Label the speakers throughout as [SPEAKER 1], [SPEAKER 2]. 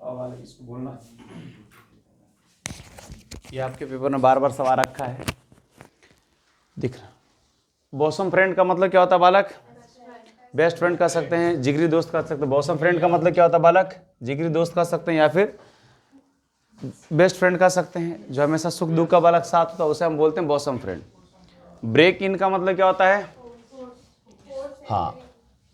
[SPEAKER 1] वाले इसको बोलना, ये आपके पेपर में बार बार सवाल रखा है, दिख रहा। बॉसम फ्रेंड का मतलब क्या होता है बालक? बेस्ट फ्रेंड कह सकते हैं, जिगरी दोस्त कह सकते हैं। बॉसम फ्रेंड का मतलब क्या होता है बालक? जिगरी दोस्त कह सकते हैं या फिर बेस्ट फ्रेंड कह सकते हैं, जो हमेशा सुख दुख का बालक साथ होता है, उसे हम बोलते हैं बॉसम फ्रेंड। ब्रेक इन का मतलब क्या होता है? हाँ,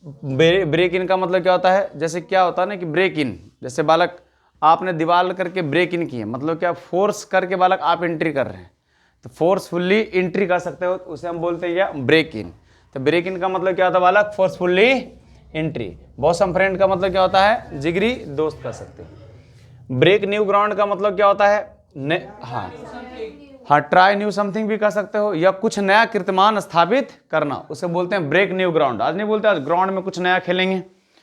[SPEAKER 1] ब्रेक इन का मतलब क्या होता है? जैसे क्या होता है ना कि ब्रेक इन, जैसे बालक आपने दीवार करके ब्रेक इन किए, मतलब क्या फोर्स करके बालक आप एंट्री कर रहे हैं, तो फोर्सफुल्ली एंट्री कर सकते हो, उसे हम बोलते हैं क्या? Break in. तो ब्रेक इन का मतलब क्या होता है बालक? Forcefully entry. बॉसम फ्रेंड का मतलब क्या होता है? जिगरी दोस्त कर सकते हैं। ब्रेक न्यू ग्राउंड का मतलब क्या होता है? हाँ, ट्राई न्यू समथिंग भी कह सकते हो, या कुछ नया कीर्तिमान स्थापित करना, उसे बोलते हैं ब्रेक न्यू ग्राउंड। आज नहीं बोलते आज ग्राउंड में कुछ नया खेलेंगे,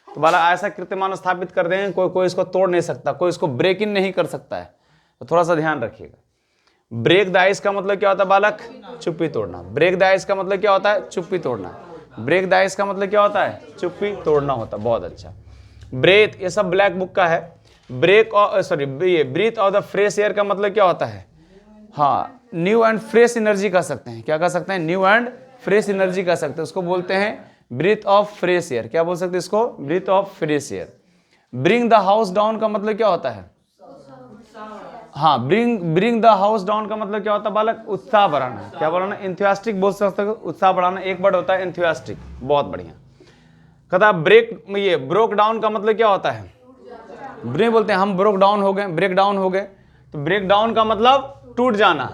[SPEAKER 1] तो बाला ऐसा कीर्तिमान स्थापित कर देंगे कोई इसको तोड़ नहीं सकता, कोई इसको ब्रेक इन नहीं कर सकता है, तो थोड़ा सा ध्यान रखिएगा। ब्रेक द आइस का मतलब क्या होता है बालक? चुप्पी तोड़ना। ब्रेक द आइस का मतलब क्या होता है? चुप्पी तोड़ना। ब्रेक द आइस का मतलब क्या होता है? चुप्पी तोड़ना होता है। बहुत अच्छा। ब्रेथ, ये सब ब्लैक बुक का है। ब्रेक ये breath of the fresh air का मतलब क्या होता है? हाँ, न्यू एंड फ्रेश एनर्जी कह सकते हैं। क्या कह सकते हैं? न्यू एंड फ्रेश एनर्जी कह सकते हैं, उसको बोलते हैं ब्रीथ ऑफ फ्रेश एयर। क्या बोल सकते हैं इसको? Breath of fresh air. Bring the house down का मतलब क्या होता है? हाँ, ब्रिंग द हाउस डाउन का मतलब क्या होता है बालक? उत्साह बढ़ाना। क्या बढ़ाना? एंथुसियास्टिक बोल सकते हो, उत्साह बढ़ाना एक वर्ड होता है एंथुसियास्टिक। बहुत बढ़िया। कहता ब्रेक, ये ब्रोक डाउन का मतलब क्या होता है? ब्रेक बोलते हैं हम ब्रोक डाउन हो गए, ब्रेक डाउन हो गए, तो ब्रेक डाउन का मतलब टूट जाना।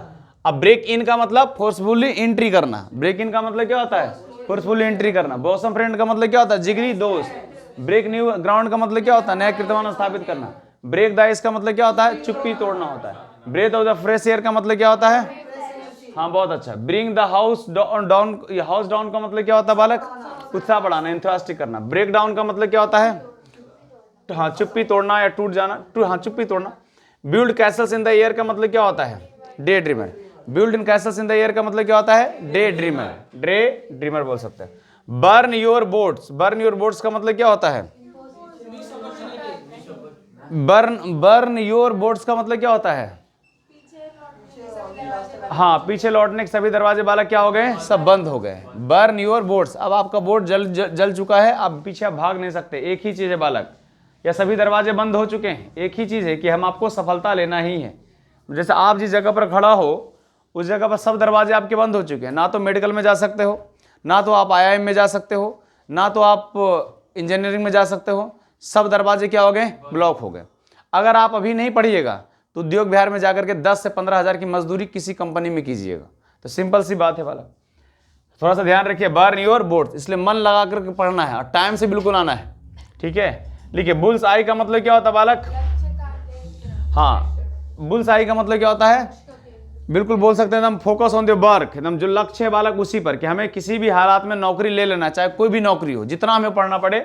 [SPEAKER 1] अब ब्रेक इन का मतलब फोर्सफुली एंट्री करना। ब्रेक इन का मतलब क्या होता है? फोर्सफुली एंट्री करना। बॉसम फ्रेंड का मतलब क्या होता है? जिगरी दोस्त। ब्रेक न्यू ग्राउंड का मतलब क्या होता है? नया कीर्तिमान स्थापित करना। ब्रेक द आइस का मतलब क्या होता है? चुप्पी तोड़ना होता है। Breath of the fresh air का मतलब क्या होता है? हाँ, बहुत अच्छा। Bring the house down, house down का मतलब क्या होता है बालक? उत्साह बढ़ाना, एंथुसियास्टिक करना। ब्रेक डाउन का मतलब क्या होता है? हाँ, चुप्पी तोड़ना या टूट जाना। हाँ, चुप्पी तोड़ना। Build castles in the air का मतलब क्या होता है? Day dreamer. Build in Castle's in the air का मतलब क्या होता है? Day dreamer. डे ड्रीमर बोल सकते हैं। Burn your boats. Burn your boats का मतलब क्या होता है? बर्न योर बोट्स का मतलब क्या होता है? हाँ, पीछे लौटने के सभी दरवाजे बालक क्या हो गए? सब बंद हो गए। बर्न योर बोट्स, अब आपका बोट जल चुका है, अब पीछे आप भाग नहीं सकते। एक ही चीज है बालक, या सभी दरवाजे बंद हो चुके हैं, एक ही चीज है कि हम आपको सफलता लेना ही है। जैसे आप जिस जगह पर खड़ा हो, उस जगह पर सब दरवाजे आपके बंद हो चुके हैं। ना तो मेडिकल में जा सकते हो, ना तो आप IIM में जा सकते हो, ना तो आप इंजीनियरिंग में जा सकते हो। सब दरवाजे क्या हो गए? ब्लॉक हो गए। अगर आप अभी नहीं पढ़िएगा तो उद्योग बिहार में जाकर के 10 से 15 हज़ार की मजदूरी किसी कंपनी में कीजिएगा। तो सिंपल सी बात है वाला, थोड़ा सा ध्यान रखिए। बर्न योर बोट्स, इसलिए मन लगा करके पढ़ना है और टाइम से बिल्कुल आना है, ठीक है। लिखिए, बुल्स आई का मतलब क्या होता है बालक? हाँ, बुल्स आई का मतलब क्या होता है? बिल्कुल बोल सकते हैं एकदम फोकस ऑन द वर्क, एकदम जो लक्ष्य है बालक उसी पर, कि हमें किसी भी हालात में नौकरी ले लेना, चाहे कोई भी नौकरी हो, जितना हमें पढ़ना पड़े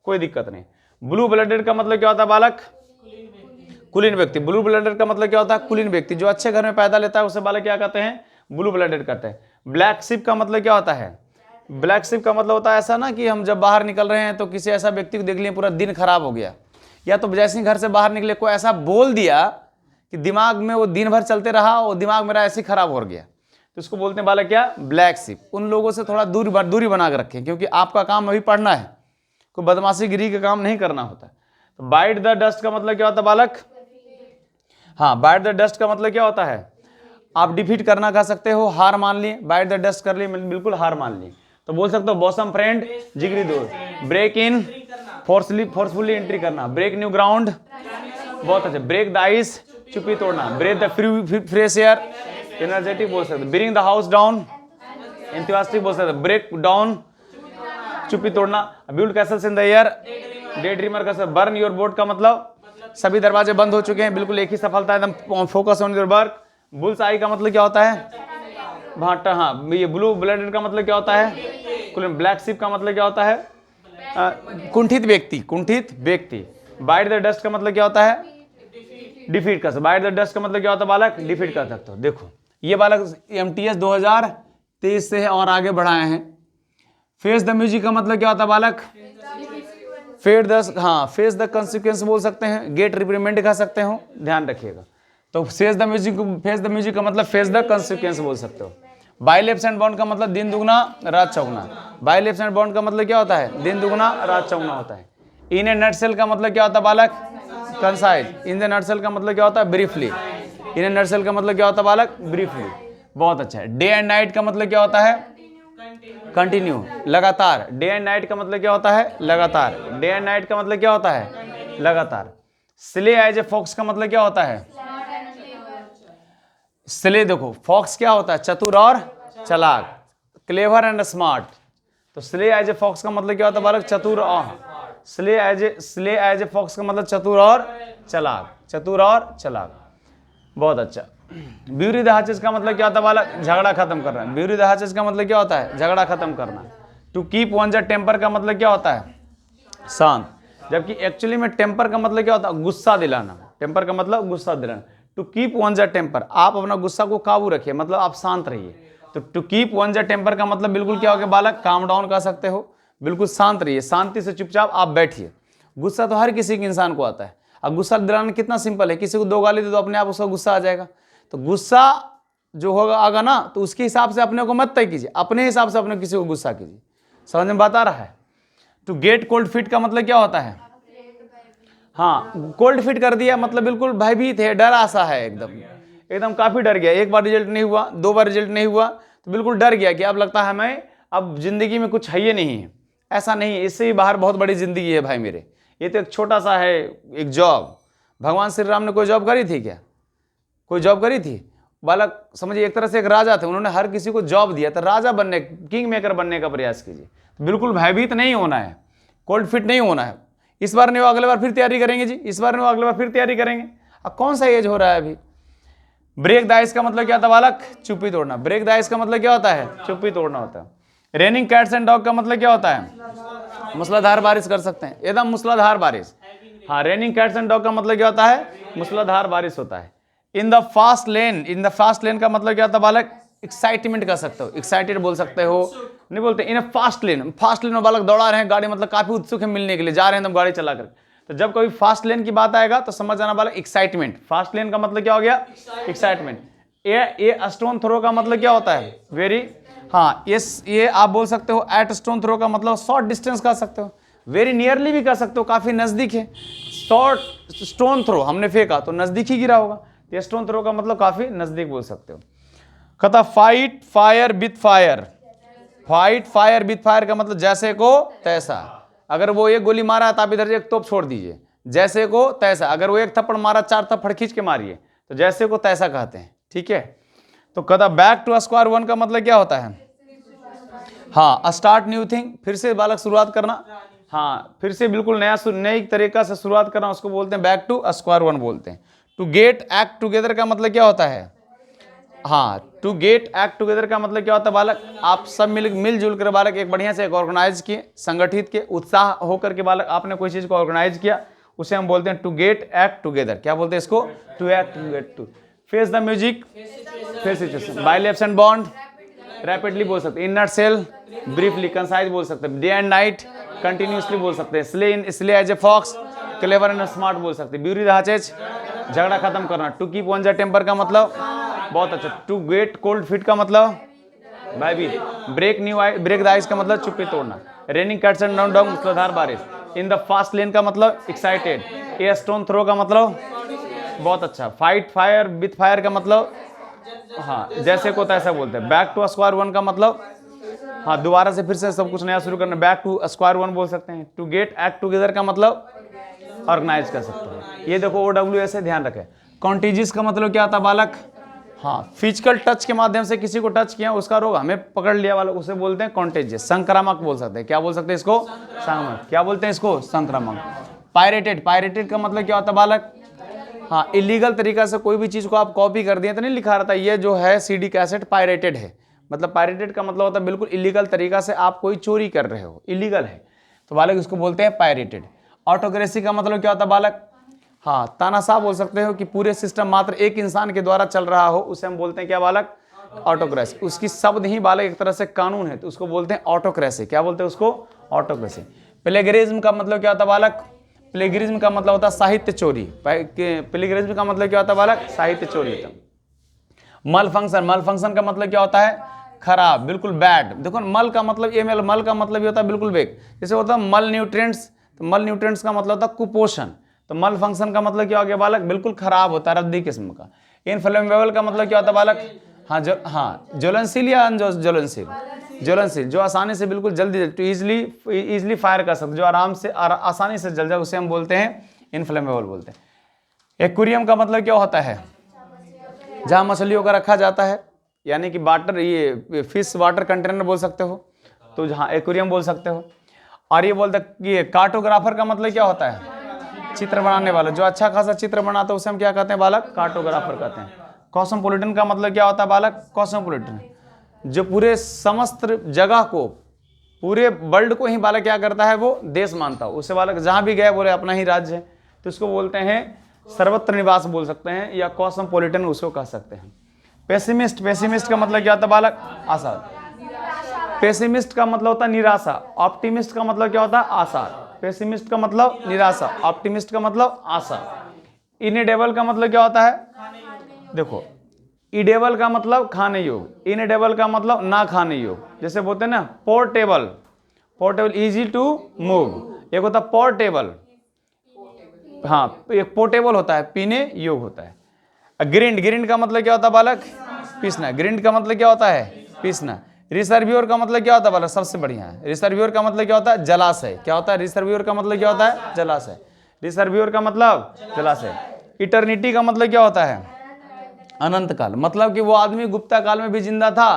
[SPEAKER 1] कोई दिक्कत नहीं। ब्लू ब्लडेड का मतलब क्या होता है बालक? कुलीन व्यक्ति। ब्लू ब्लडेड का मतलब क्या होता है? कुलीन व्यक्ति। जो अच्छे घर में पैदा लेता है उसे बालक क्या कहते हैं? ब्लू ब्लडेड कहते हैं। ब्लैक शिप का मतलब क्या होता है? ब्लैक शिप का मतलब होता है ऐसा ना कि हम जब बाहर निकल रहे हैं तो किसी ऐसा व्यक्ति को देख लिए पूरा दिन खराब हो गया, या तो जैसे ही घर से बाहर निकले कोई ऐसा बोल दिया कि दिमाग में वो दिन भर चलते रहा और दिमाग मेरा ऐसे ही खराब हो गया, तो उसको बोलते हैं बालक क्या? Black ship. उन लोगों से थोड़ा दूरी बना कर रखें, क्योंकि आपका काम अभी पढ़ना है, कोई बदमाशी गिरी का काम नहीं करना होता। तो बाइट द डस्ट का मतलब क्या होता है बालक? हाँ, बाइट द डस्ट का मतलब क्या होता है? आप डिफीट करना कह सकते हो, हार मान लिए। बाइट द डस्ट कर लिए, बिल्कुल हार मान ली, तो बोल सकते हो बॉसम फ्रेंड, जिगरी दोस्त। ब्रेक इन, फोर्सफुली एंट्री करना। ब्रेक न्यू ग्राउंड, बहुत अच्छे। ब्रेक द आइस, चुप्पी तोड़ना। Break the fresh air, energetic बोल सकते। Bring the house down, enthusiastic बोल सकते। ब्रेक डाउन, चुप्पी तोड़ना। Build castles in the air, day dreamer का सब। बर्न योर बोट का मतलब सभी दरवाजे बंद हो चुके हैं, बिल्कुल एक ही सफलता, एकदम focus on your work. Bulls आई का मतलब क्या होता है? भाटा। हाँ, ये ब्लू ब्लडेड का मतलब क्या होता है? ब्लैक शिप का मतलब क्या होता है? कुंठित व्यक्ति, कुंठित व्यक्ति। बाइट द डस्ट का मतलब क्या होता है? डिफीट कर सकते। बाइट द डस्ट का मतलब क्या होता है बालक? डिफीट कर सकते हो। देखो ये बालक MTS 2023 से और आगे बढ़ाए हैं। फेस द म्यूजिक का मतलब क्या होता है बालक? फेस द कंसिक्वेंस बोल सकते हैं, गेट रिप्रीमेंट कह सकते हो, ध्यान रखिएगा। तो फेस द म्यूजिक का मतलब फेस द कंसिक्वेंस बोल सकते हो। बाय लेफ्ट हैंड बाउंड का मतलब दिन दुगना रात चौगुना। बाय लेफ्ट हैंड बाउंड का मतलब क्या होता है? दिन दुगना रात चौगुना होता है। इन ए नटसेल का मतलब क्या होता है बालक? कंसाइज। इन द नटसेल का मतलब क्या होता है? ब्रीफली। इन ए नटसेल का मतलब क्या होता है बालक? ब्रीफली। बहुत अच्छा है। डे एंड नाइट का मतलब क्या होता है? कंटिन्यू, लगातार। डे एंड नाइट का मतलब क्या होता है? लगातार। डे एंड नाइट का मतलब क्या होता है? लगातार। स्ले एज ए फॉक्स का मतलब क्या होता है? स्ले, देखो फॉक्स क्या होता है? चतुर और चालाक, क्लेवर एंड स्मार्ट। तो स्ले एज ए फॉक्स का मतलब क्या होता है बालक? चतुर और, स्ले एज ए फॉक्स का मतलब चतुर और चालाक, चतुर और चालाक। बहुत अच्छा। ब्यूरी द हैचेस का मतलब क्या होता है बालक? झगड़ा खत्म करना। ब्यूरी द हैचेस का मतलब क्या होता है? झगड़ा खत्म करना। टू कीप वनस टेम्पर का मतलब क्या होता है? शांत। जबकि एक्चुअली में टेम्पर का मतलब क्या होता है? गुस्सा दिलाना। टेम्पर का मतलब गुस्सा दिलाना। टू कीप वनस टेम्पर, आप अपना गुस्सा को काबू रखिए, मतलब आप शांत रहिए। तो टू कीप वनस टेम्पर का मतलब बिल्कुल क्या हो गया बालक? काम डाउन कर सकते हो, बिल्कुल शांत रहिए, शांति से चुपचाप आप बैठिए। गुस्सा तो हर किसी के इंसान को आता है। अब गुस्सा दिलाना कितना सिंपल है, किसी को दो गाली दे दो अपने आप उसका गुस्सा आ जाएगा। तो गुस्सा जो होगा आगा ना, तो उसके हिसाब से अपने को मत तय कीजिए, अपने हिसाब से अपने किसी को गुस्सा कीजिए। समझ में बात आ रहा है? टू गेट कोल्ड फीट का मतलब क्या होता है? हाँ, कोल्ड फीट कर दिया मतलब बिल्कुल भयभीत है, डरा सा है, एकदम काफी डर गया। एक बार रिजल्ट नहीं हुआ, दो बार रिजल्ट नहीं हुआ तो बिल्कुल डर गया कि अब लगता है मैं अब जिंदगी में कुछ है ही नहीं है। ऐसा नहीं है, इससे ही बाहर बहुत बड़ी जिंदगी है भाई मेरे। ये तो एक छोटा सा है, एक जॉब। भगवान श्री राम ने कोई जॉब करी थी क्या? कोई जॉब करी थी? बालक समझिए, एक तरह से एक राजा थे, उन्होंने हर किसी को जॉब दिया था। राजा बनने, किंग मेकर बनने का प्रयास कीजिए। तो बिल्कुल भयभीत नहीं होना है, कोल्ड फिट नहीं होना है। इस बार नहीं हो अगले बार फिर तैयारी करेंगे जी, इस बार नहीं हो अगले बार फिर तैयारी करेंगे। अब कौन सा एज हो रहा है अभी? ब्रेक द आइस का मतलब क्या था बालक? चुप्पी तोड़ना। ब्रेक द आइस का मतलब क्या होता है? चुप्पी तोड़ना होता है। रेनिंग कैट्स एंड डॉग का मतलब क्या होता है? मूसलाधार बारिश कर सकते हैं, एकदम मूसलाधार बारिश। हाँ, रेनिंग कैट्स एंड डॉग का मतलब क्या होता है? मूसलाधार बारिश होता है। In the fast lane, in the fast lane का मतलब क्या होता है बालक? एक्साइटमेंट कर सकते हो, एक्साइटेड बोल सकते हो, नहीं बोलते इन फास्ट लेन। फास्ट लेन में बालक दौड़ा रहे हैं गाड़ी, मतलब काफी उत्सुक है मिलने के लिए, जा रहे हैं एकदम गाड़ी चला कर। तो जब कभी फास्ट लेन की बात आएगा तो समझ जाना बालक एक्साइटमेंट। फास्ट लेन का मतलब क्या हो गया? एक्साइटमेंट। ये स्टोन थ्रो का मतलब क्या होता है? वेरी, हाँ ये आप बोल सकते हो। एट स्टोन थ्रो का मतलब शॉर्ट डिस्टेंस कह सकते हो, वेरी नियरली भी कह सकते हो, काफी नजदीक है। शॉर्ट स्टोन थ्रो हमने फेंका तो नजदीक ही गिरा होगा, तो स्टोन थ्रो का मतलब काफी नजदीक बोल सकते हो। कहता fight fire with fire. Fight fire with fire का मतलब जैसे को तैसा। अगर वो एक गोली मारा है तो आप इधर से एक तोप छोड़ दीजिए, जैसे को तैसा। अगर वो एक थप्पड़ मारा, चार थप्पड़ खींच के मारिए, तो जैसे को तैसा कहते हैं, ठीक है। तो कहता बैक टू स्क्वायर वन का मतलब क्या होता है? हाँ, स्टार्ट न्यू थिंग, फिर से बालक शुरुआत करना। हाँ, फिर से बिल्कुल नई तरीका से शुरुआत करना, उसको बोलते हैं बैक टू स्क्वायर वन बोलते हैं। टू गेट एक्ट टुगेदर का मतलब क्या होता है? हाँ, टू गेट एक्ट टुगेदर का मतलब क्या होता है बालक? आप सब मिलजुल कर बालक एक बढ़िया से एक ऑर्गेनाइज किए, संगठित के, उत्साह होकर के बालक आपने कोई चीज को ऑर्गेनाइज किया, उसे हम बोलते हैं टू गेट एक्ट टुगेदर। क्या बोलते हैं इसको? To act together. To face the music, face situation. By left hand bond, rapidly बोल सकते हैं। इन नटसेल, ब्रीफली, कंसाइज बोल सकते हैं। डे एंड नाइट, कंटिन्यूसली बोल सकते हैं। Sly as a fox, clever and smart बोल सकते हैं। ब्यूरी द हैचेस, झगड़ा खत्म करना। To keep one the temper का मतलब बहुत अच्छा। टू गेट कोल्ड फीट का मतलब भयभीत। ब्रेक द आइस का मतलब चुप्पी तोड़ना। रेनिंग कैट्स एंड डॉग मूसलाधार बारिश। इन द फास्ट लेन का मतलब एक्साइटेड। ए स्टोन थ्रो का मतलब बहुत अच्छा। फाइट फायर विथ फायर का मतलब हाँ जैसे को तैसा बोलते हैं। बैक टू स्क्वायर वन का मतलब हाँ दोबारा से फिर से सब कुछ नया शुरू करना, बैक टू स्क्वायर वन बोल सकते हैं। टू गेट एक्ट टुगेदर का मतलब ऑर्गेनाइज कर सकते हैं। ये देखो OWS है, ध्यान रखें। कॉन्टेजियस का मतलब क्या आता है बालक? हाँ, फिजिकल टच के माध्यम से किसी को टच किया, उसका रोग हमें पकड़ लिया वाला, उसे बोलते हैं कॉन्टेजियस। संक्रामक बोल सकते हैं। क्या बोल सकते हैं इसको? संक्रामक। क्या बोलते हैं इसको? संक्रामक। पायरेटेड, पायरेटेड का मतलब क्या होता है बालक? हाँ, इलीगल तरीका से कोई भी चीज को आप कॉपी कर दिए तो नहीं लिखा रहता ये जो है CD कैसेट पायरेटेड है। मतलब पायरेटेड का मतलब होता है बिल्कुल इलीगल तरीका से आप कोई चोरी कर रहे हो, इलीगल है, तो बालक इसको बोलते हैं पायरेटेड। ऑटोक्रेसी का मतलब क्या होता है बालक? हाँ, तानाशाह बोल सकते हो कि पूरे सिस्टम मात्र एक इंसान के द्वारा चल रहा हो, उसे हम बोलते हैं क्या बालक? ऑटोक्रेसी। उसकी शब्द ही बालक एक तरह से कानून है, तो उसको बोलते हैं ऑटोक्रेसी। क्या बोलते हैं उसको? ऑटोक्रेसी। प्लेगरिज्म का मतलब क्या होता है बालक? प्लेगरिज्म का मतलब होता है साहित्य चोरी। प्लेगरिज्म का मतलब क्या होता है बालक? साहित्य चोरी होता है। मल फंक्शन, मल फंक्शन का मतलब क्या होता है? खराब, बिल्कुल बैड। देखो मल का मतलब मल का मतलब ये होता है बिल्कुल बेक। जैसे होता है मल न्यूट्रिएंट्स, तो मल न्यूट्रिएंट्स का मतलब होता है कुपोषण। तो मल फंक्शन का मतलब क्या हो गया बालक? बिल्कुल खराब होता है, रद्दी किस्म का। इनफ्लेमेबल का मतलब क्या होता है बालक? हाँ ज्वलनशील या ज्वलनशील? ज्वलनशील, जो आसानी से बिल्कुल जल्दी तो इजिली फायर कर सकते, जो आराम से आसानी से जल जाए, उसे हम बोलते हैं इनफ्लेमेबल बोलते हैं। एक्वेरियम का मतलब क्या होता है? जहाँ मछलियों का रखा जाता है, यानी कि वाटर, ये फिश वाटर कंटेनर बोल सकते हो, तो जहाँ एक्वेरियम बोल सकते हो। और ये बोलते कि कार्टोग्राफर का मतलब क्या होता है? चित्र बनाने वाला, जो अच्छा खासा चित्र बनाता है उसे हम क्या कहते हैं बालक? कार्टोग्राफर कहते हैं। कॉस्मोपॉलिटन का मतलब क्या होता है बालक? कॉस्मोपॉलिटन, जो पूरे समस्त जगह को, पूरे वर्ल्ड को ही बालक क्या करता है? वो देश मानता है, उससे बालक जहाँ भी गए बोले अपना ही राज्य है, तो इसको बोलते हैं सर्वत्र निवास बोल सकते हैं, या कॉस्मोपॉलिटन उसको कह सकते हैं। पेसिमिस्ट, पेसिमिस्ट का मतलब क्या होता है बालक? आशा। पेसिमिस्ट का मतलब होता है निराशा। ऑप्टिमिस्ट का मतलब क्या होता है? आशा। पेसिमिस्ट का मतलब निराशा, ऑप्टिमिस्ट का मतलब आशा। इनएडेबल का मतलब क्या होता है? देखो, इडेबल का मतलब खाने योग्य, इनएडेबल का मतलब ना खाने योग्य। जैसे बोलते हैं ना portable, portable easy to move. एक होता है पोर्टेबल, हाँ एक पोर्टेबल होता है, पीने योग्य होता है। ग्रिंड, ग्रिंड का मतलब क्या होता है बालक? पीसना। ग्रिंड का मतलब क्या होता है? पीसना। रिसर्व्योर का मतलब क्या होता है बालक? सबसे बढ़िया है। रिसर्व्योर का मतलब क्या होता है? जलाशय। क्या होता है? रिसर्व्योर का मतलब क्या होता है? जलाशय। रिसर्व्योर का मतलब जलाशय। इटर्निटी का मतलब क्या होता है? अनंत काल। मतलब कि वो आदमी गुप्ता काल में भी जिंदा था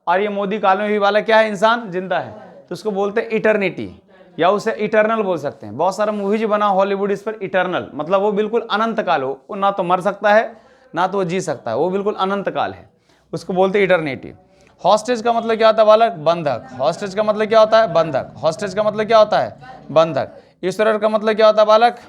[SPEAKER 1] और ये मोदी काल में भी वाला क्या है? इंसान जिंदा है, तो उसको बोलते हैं इटर्निटी, या उसे इटर्नल बोल सकते हैं। बहुत सारा मूवीज बना हॉलीवुड इस पर, इटर्नल मतलब वो बिल्कुल अनंत काल हो, वो ना तो मर सकता है ना तो वो जी सकता है, वो बिल्कुल अनंत काल है, उसको बोलते हैं इटर्निटी। हॉस्टेज का मतलब क्या होता है बालक? बंधक। हॉस्टेज का मतलब क्या होता है? बंधक। हॉस्टेज का मतलब क्या होता है? बंधक। ईश्वर का मतलब क्या होता है बालक?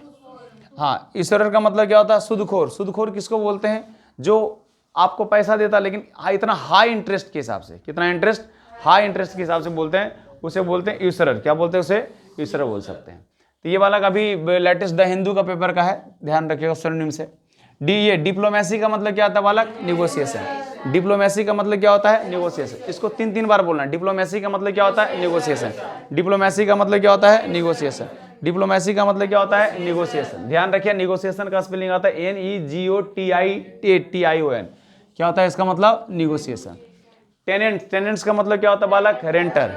[SPEAKER 1] हाँ, ईश्वर का मतलब क्या होता है? सुदखोर। सुदखोर किसको बोलते हैं? जो आपको पैसा देता है लेकिन इतना हाई इंटरेस्ट के हिसाब से, कितना इंटरेस्ट? हाई इंटरेस्ट के हिसाब से बोलते हैं, उसे बोलते हैं ईश्वर। क्या बोलते हैं उसे? ईश्वर बोल सकते हैं। तो ये वाला अभी लेटेस्ट द हिंदू का पेपर का है, ध्यान रखिएगा सिनोनिम से। ये डिप्लोमेसी का मतलब क्या होता है बालक? निगोशिएशन। डिप्लोमेसी का मतलब क्या होता है? निगोशिएशन। इसको 3 बार बोलना है। डिप्लोमेसी का मतलब क्या होता है? निगोशिएशन। डिप्लोमेसी का मतलब क्या होता है? निगोशिएशन। डिप्लोमेसी का मतलब क्या होता है? निगोशिएशन। ध्यान रखिए, निगोशिएशन का स्पेलिंग आता है NEGOTION। क्या होता है इसका मतलब? निगोशिएशन। टेनेंट, टेनेंट्स का मतलब क्या होता है बालक? रेंटर।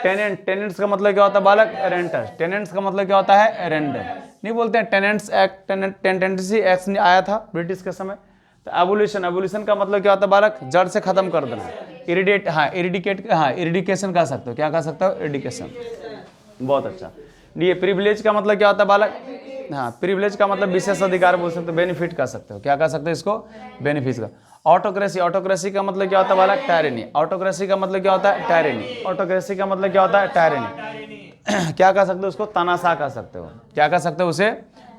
[SPEAKER 1] टेनेंट, टेनेंट्स का मतलब क्या होता है बालक? रेंटर। टेनेंट्स का मतलब क्या होता है? रेंडर। नहीं बोलते हैं टेनेंट्स एक्ट, टेनेंटेंसी एक्ट आया था ब्रिटिश के समय। तो एबोल्यूशन, एबोल्यूशन का मतलब क्या होता है बालक? जड़ से खत्म कर देना। इरिडेट, हाँ इरिडिकेट, हाँ इरिडिकेशन कह सकते हो। क्या कह सकते हो? इरिडिकेशन। बहुत अच्छा। ये प्रिविलेज का मतलब क्या होता है बालक? हाँ, प्रिविलेज का मतलब विशेष अधिकार बोल सकते हो, बेनिफिट कह सकते हो। क्या कह सकते हो इसको? बेनिफिट का। ऑटोक्रेसी, ऑटोक्रेसी का मतलब क्या होता है बालक? टायरेनी। ऑटोक्रेसी का मतलब क्या होता है? टायरेनी। ऑटोक्रेसी का मतलब क्या होता है? टायरेनी। क्या कह सकते हो उसको? तानाशाह कह सकते हो। क्या कह सकते हो उसे?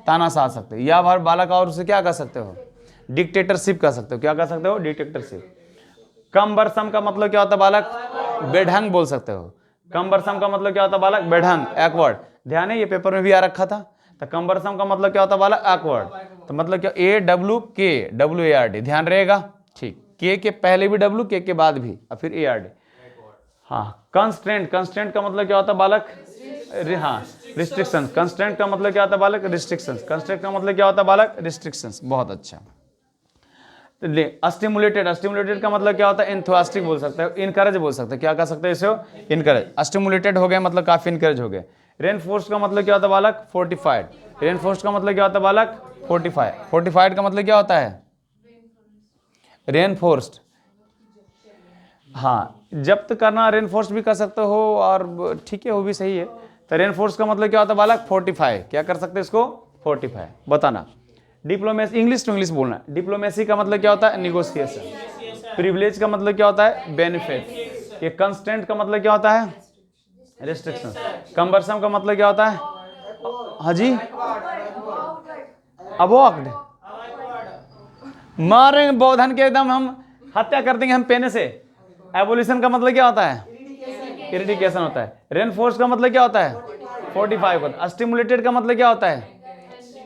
[SPEAKER 1] तानाशाह सकते हो। या बार बालक और उसे क्या कह सकते हो? डिक्टेटरशिप कह सकते हो। क्या कह सकते हो? डिक्टेटरशिप। कम बरसम का मतलब क्या होता है बालक? बेढंग बोल सकते हो। कम बरसम का मतलब क्या होता है बालक? बेढंग, एक्वर्ड। ध्यान है, ये पेपर में भी आ रखा था। तो कम बरसम का मतलब क्या होता है बालक? एक्वर्ड। तो मतलब क्या? AWK, ध्यान रहेगा। ठीक, के पहले भी W, के बाद भी, और फिर ARD। हाँ, कंस्ट्रेंट, कंस्ट्रेंट का मतलब क्या होता है बालक? हाँ, रिस्ट्रिक्शन। कंस्ट्रेंट का मतलब क्या होता है बालक? रिस्ट्रिक्शंस। कंस्ट्रेंट का मतलब क्या होता है बालक? रिस्ट्रिक्शंस। बहुत अच्छा। स्टिमुलेटेड, स्टिमुलेटेड का मतलब क्या होता है? एंथुसियास्टिक बोल सकते हो, इनकरेज बोल सकते हो। क्या कह सकते हैं इसे? इनकरेज। स्टिमुलेटेड हो गए मतलब काफी इनकरेज हो गए। रेनफोर्स्ड का मतलब क्या होता है बालक? फोर्टिफाइड। रेनफोर्स्ड का मतलब क्या होता है बालक? फोर्टिफाइड। फोर्टिफाइड का मतलब क्या होता है? रेनफोर्स्ड। हाँ, जब्त करना रेनफोर्स भी कर सकते हो, और ठीक है वो भी सही है। तो रेनफोर्स का मतलब क्या होता है बालक? फोर्टिफाई। क्या कर सकते हैं इसको? फोर्टिफाई। बताना। डिप्लोमेसी, इंग्लिश टू इंग्लिश बोलना। डिप्लोमेसी का मतलब क्या होता है? निगोशिएशन। प्रिविलेज का मतलब क्या होता है? बेनिफिट। ये कंस्टेंट का मतलब क्या होता है? रेस्ट्रिक्शन। कम्बरसम का मतलब क्या होता है? हाँ जी, अवॉक्ड। मारेंगे बौद्धन के, एकदम हम हत्या कर देंगे हम पेने से। एवोल्यूशन का मतलब क्या होता है? इरिडिकेशन होता है। रेनफोर्स का मतलब क्या होता है? 45 का। स्टिमुलेटेड का मतलब क्या होता है?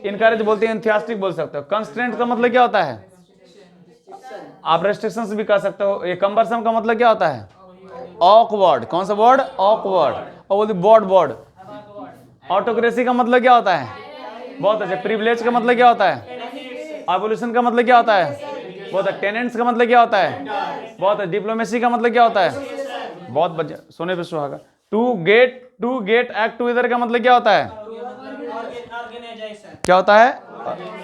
[SPEAKER 1] इनकरेज बोलते हैं, एंथुसियास्टिक बोल सकते हो। कंस्ट्रेंट का मतलब क्या होता है? आप रेस्ट्रिक्शंस भी कह सकते हो। ये कंबरसम का मतलब क्या होता है? ऑकवर्ड। कौन सा वर्ड? ऑकवर्ड। और बोलते बोर्ड बोर्ड। ऑटोक्रेसी का मतलब क्या होता है? बहुत अच्छे। प्रिविलेज का मतलब क्या होता है? एवोल्यूशन का मतलब क्या होता है? बहुत है। टेनेंट्स का मतलब क्या होता है? बहुत है। डिप्लोमेसी का मतलब क्या होता है? बहुत बढ़िया, सोने पे सुहागा। टू गेट एक्ट टुगेदर का मतलब क्या होता है? क्या होता है?